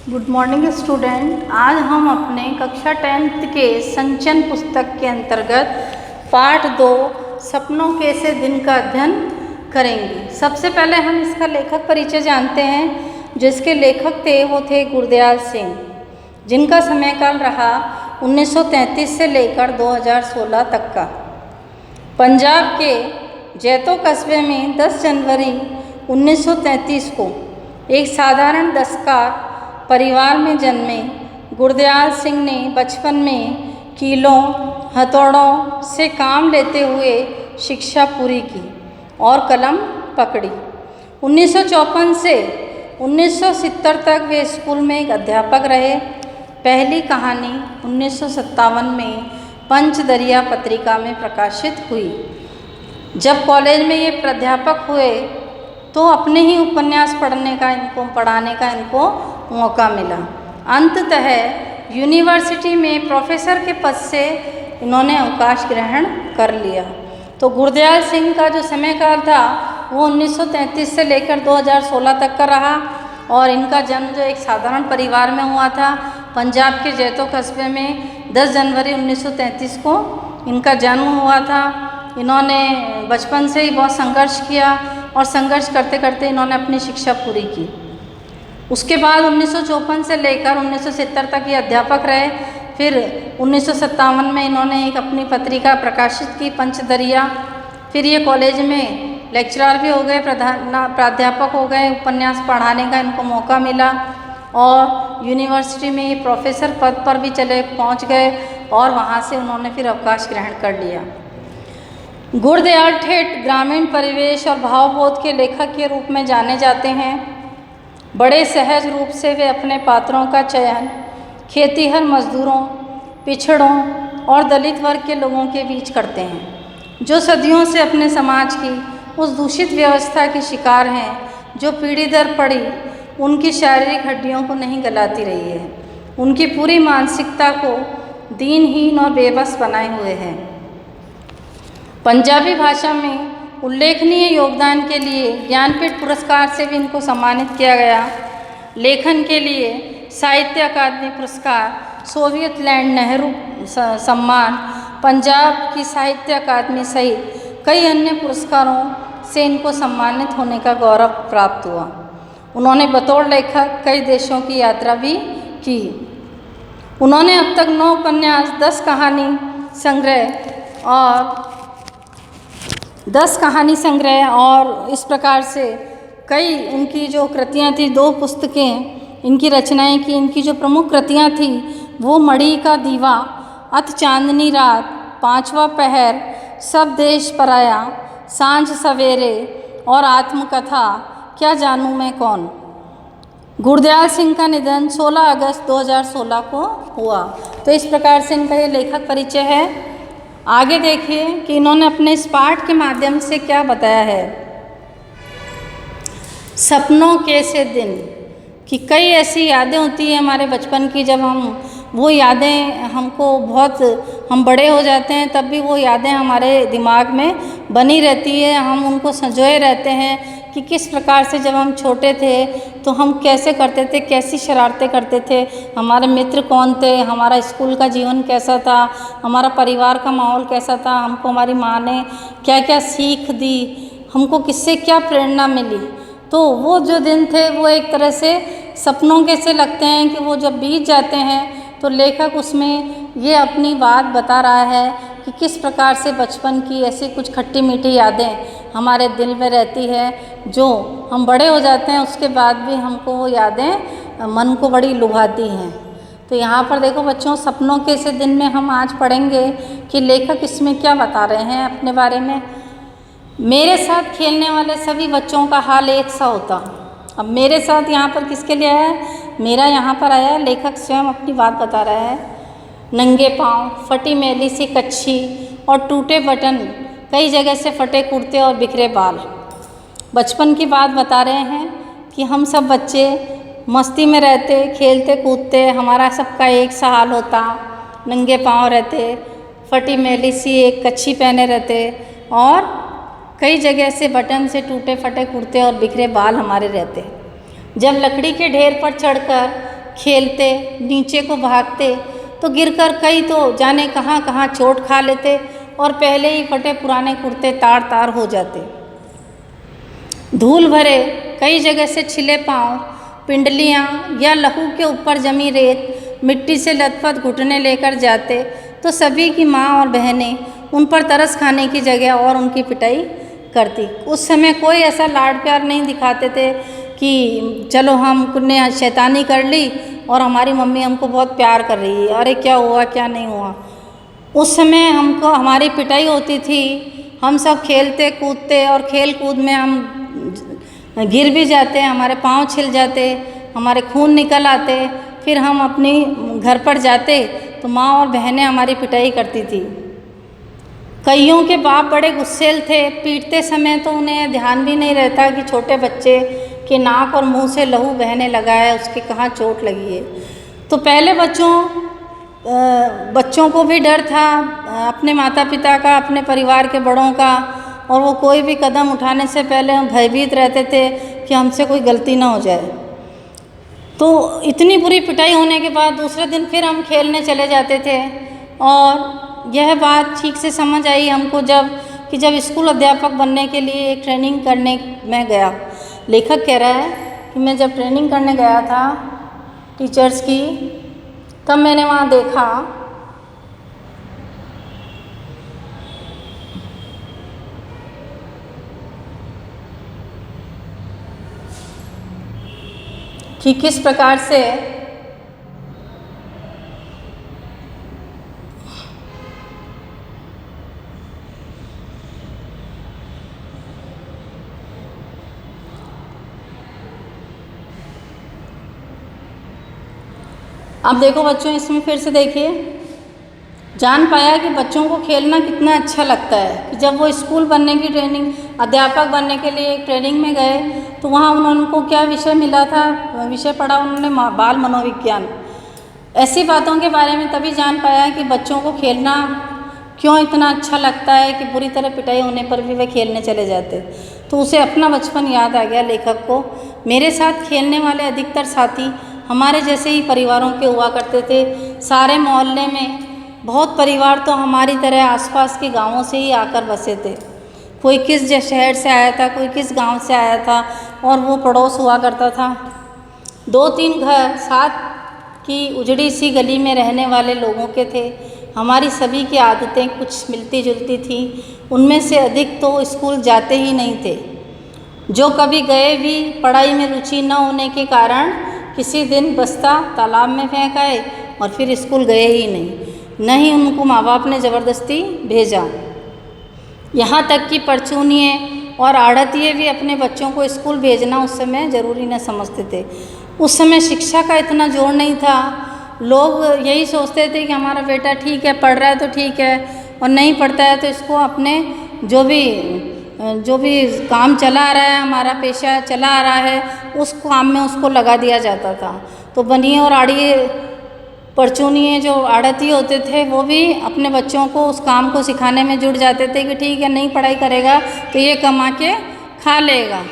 Good morning student. आज हम अपने कक्षा 10th के संचयन पुस्तक के अंतर्गत पाठ 2 सपनों के से दिन का अध्ययन करेंगे। सबसे पहले हम इसका लेखक परिचय जानते हैं। जो इसके लेखक थे वो थे गुरदयाल सिंह, जिनका समयकाल रहा 1933 से लेकर 2016 तक का। पंजाब के जैतो कस्बे में 10 जनवरी 1933 को एक साधारण दस्तकार परिवार में जन्मे गुरदयाल सिंह ने बचपन में कीलों हथौड़ों से काम लेते हुए शिक्षा पूरी की और कलम पकड़ी। 1954 से 1970 तक वे स्कूल में एक अध्यापक रहे। पहली कहानी 1957 में पंचदरिया पत्रिका में प्रकाशित हुई। जब कॉलेज में ये प्राध्यापक हुए तो अपने ही उपन्यास पढ़ाने का इनको मौका मिला। अंततः यूनिवर्सिटी में प्रोफेसर के पद से इन्होंने अवकाश ग्रहण कर लिया। तो गुरदयाल सिंह का जो समयकाल था वो 1933 से लेकर 2016 तक का रहा और इनका जन्म जो एक साधारण परिवार में हुआ था पंजाब के जैतो कस्बे में 10 जनवरी 1933 को इनका जन्म हुआ था। इन्होंने बचपन से ही बहुत संघर्ष किया और संघर्ष करते करते इन्होंने अपनी शिक्षा पूरी की। उसके बाद 1954 से लेकर 1970 तक ये अध्यापक रहे। फिर 1957 में इन्होंने एक अपनी पत्रिका प्रकाशित की पंचदरिया। फिर ये कॉलेज में लेक्चरर भी हो गए, प्राध्यापक हो गए, उपन्यास पढ़ाने का इनको मौका मिला और यूनिवर्सिटी में ये प्रोफेसर पद पर भी पहुंच गए और वहाँ से उन्होंने फिर अवकाश ग्रहण कर लिया। गुरदयाल ठेठ ग्रामीण परिवेश और भावबोध के लेखक के रूप में जाने जाते हैं। बड़े सहज रूप से वे अपने पात्रों का चयन खेतीहर मजदूरों, पिछड़ों और दलित वर्ग के लोगों के बीच करते हैं, जो सदियों से अपने समाज की उस दूषित व्यवस्था के शिकार हैं जो पीढ़ी दर पीढ़ी उनकी शारीरिक हड्डियों को नहीं गलाती रही है, उनकी पूरी मानसिकता को दीनहीन और बेबस बनाए हुए हैं। पंजाबी भाषा में उल्लेखनीय योगदान के लिए ज्ञानपीठ पुरस्कार से भी इनको सम्मानित किया गया। लेखन के लिए साहित्य अकादमी पुरस्कार, सोवियत लैंड नेहरू सम्मान, पंजाब की साहित्य अकादमी सहित कई अन्य पुरस्कारों से इनको सम्मानित होने का गौरव प्राप्त हुआ। उन्होंने बतौर लेखक कई देशों की यात्रा भी की। उन्होंने अब तक 9 उपन्यास, 10 कहानी संग्रह और इस प्रकार से कई उनकी जो कृतियाँ थी, 2 पुस्तकें इनकी रचनाएं की। इनकी जो प्रमुख कृतियाँ थी वो मड़ी का दीवा, अत चांदनी रात, 5वां पहर, सब देश पराया, सांझ सवेरे और आत्मकथा क्या जानूं मैं कौन। गुरदयाल सिंह का निधन 16 अगस्त 2016 को हुआ। तो इस प्रकार से इनका ये लेखक परिचय है। आगे देखिए कि इन्होंने अपने इस पाठ के माध्यम से क्या बताया है। सपनों के से दिन कि कई ऐसी यादें होती हैं हमारे बचपन की, जब हम वो यादें हम बड़े हो जाते हैं तब भी वो यादें हमारे दिमाग में बनी रहती है। हम उनको संजोए रहते हैं कि किस प्रकार से जब हम छोटे थे तो हम कैसे करते थे, कैसी शरारतें करते थे, हमारे मित्र कौन थे, हमारा स्कूल का जीवन कैसा था, हमारा परिवार का माहौल कैसा था, हमको हमारी माँ ने क्या क्या सीख दी, हमको किससे क्या प्रेरणा मिली। तो वो जो दिन थे वो एक तरह से सपनों के से लगते हैं कि वो जब बीत जाते हैं तो लेखक उसमें ये अपनी बात बता रहा है कि किस प्रकार से बचपन की ऐसी कुछ खट्टी मीठी यादें हमारे दिल में रहती है, जो हम बड़े हो जाते हैं उसके बाद भी हमको वो यादें मन को बड़ी लुभाती हैं। तो यहाँ पर देखो बच्चों, सपनों के से दिन में हम आज पढ़ेंगे कि लेखक इसमें क्या बता रहे हैं अपने बारे में। मेरे साथ खेलने वाले सभी बच्चों का हाल एक सा होता। अब मेरे साथ यहाँ पर किसके लिए आया है? मेरा यहाँ पर आया है। लेखक स्वयं अपनी बात बता रहा है। नंगे पाँव, फटी मैली सी कच्छी और टूटे बटन, कई जगह से फटे कुर्ते और बिखरे बाल। बचपन की बात बता रहे हैं कि हम सब बच्चे मस्ती में रहते, खेलते कूदते, हमारा सबका एक सा हाल होता। नंगे पाँव रहते, फटी मैली सी एक कच्छी पहने रहते और कई जगह से बटन से टूटे फटे कुर्ते और बिखरे बाल हमारे रहते। जब लकड़ी के ढेर पर चढ़कर खेलते, नीचे को भागते तो गिरकर कई तो जाने कहाँ कहाँ चोट खा लेते और पहले ही फटे पुराने कुर्ते तार तार हो जाते। धूल भरे कई जगह से छिले पाँव, पिंडलियाँ या लहू के ऊपर जमी रेत मिट्टी से लथपथ घुटने लेकर जाते तो सभी की माँ और बहनें उन पर तरस खाने की जगह और उनकी पिटाई करती। उस समय कोई ऐसा लाड प्यार नहीं दिखाते थे कि चलो हमने शैतानी कर ली और हमारी मम्मी हमको बहुत प्यार कर रही है, अरे क्या हुआ क्या नहीं हुआ। उस समय हमको हमारी पिटाई होती थी, हम सब खेलते कूदते और खेल कूद में हम गिर भी जाते, हमारे पाँव छिल जाते, हमारे खून निकल आते, फिर हम अपनी घर पर जाते तो माँ और बहनें हमारी पिटाई करती थी। कईयों के बाप बड़े गुस्सैल थे, पीटते समय तो उन्हें ध्यान भी नहीं रहता कि छोटे बच्चे के नाक और मुंह से लहू बहने लगा है, उसके कहाँ चोट लगी है। तो पहले बच्चों को भी डर था अपने माता पिता का, अपने परिवार के बड़ों का, और वो कोई भी कदम उठाने से पहले भयभीत रहते थे कि हमसे कोई गलती ना हो जाए। तो इतनी बुरी पिटाई होने के बाद दूसरे दिन फिर हम खेलने चले जाते थे। और यह बात ठीक से समझ आई हमको जब स्कूल अध्यापक बनने के लिए एक ट्रेनिंग करने में गया। लेखक कह रहा है कि मैं जब ट्रेनिंग करने गया था टीचर्स की, तब मैंने वहाँ देखा कि किस प्रकार से अब देखो बच्चों, इसमें फिर से देखिए, जान पाया कि बच्चों को खेलना कितना अच्छा लगता है। कि जब वो स्कूल बनने की ट्रेनिंग, अध्यापक बनने के लिए एक ट्रेनिंग में गए तो वहाँ उनको क्या विषय मिला था, विषय पढ़ा उन्होंने बाल मनोविज्ञान। ऐसी बातों के बारे में तभी जान पाया कि बच्चों को खेलना क्यों इतना अच्छा लगता है कि बुरी तरह पिटाई होने पर भी वे खेलने चले जाते। तो उसे अपना बचपन याद आ गया लेखक को। मेरे साथ खेलने वाले अधिकतर साथी हमारे जैसे ही परिवारों के हुआ करते थे। सारे मोहल्ले में बहुत परिवार तो हमारी तरह आसपास के गांवों से ही आकर बसे थे। कोई किस शहर से आया था, कोई किस गांव से आया था, और वो पड़ोस हुआ करता था। 2-3 घर साथ की उजड़ी सी गली में रहने वाले लोगों के थे। हमारी सभी की आदतें कुछ मिलती जुलती थी। उनमें से अधिक तो स्कूल जाते ही नहीं थे। जो कभी गए भी, पढ़ाई में रुचि न होने के कारण किसी दिन बस्ता तालाब में फेंक आए और फिर स्कूल गए ही नहीं उनको माँ बाप ने ज़बरदस्ती भेजा। यहाँ तक कि परचूनिए और आढ़तिए भी अपने बच्चों को स्कूल भेजना उस समय ज़रूरी न समझते थे। उस समय शिक्षा का इतना जोर नहीं था। लोग यही सोचते थे कि हमारा बेटा ठीक है, पढ़ रहा है तो ठीक है, और नहीं पढ़ता है तो इसको अपने जो भी काम चला आ रहा है, हमारा पेशा चला आ रहा है, उस काम में उसको लगा दिया जाता था। तो बनिए और आड़िए, परचूनिए जो आढ़ती होते थे, वो भी अपने बच्चों को उस काम को सिखाने में जुट जाते थे कि ठीक है, नहीं पढ़ाई करेगा तो ये कमा के खा लेगा।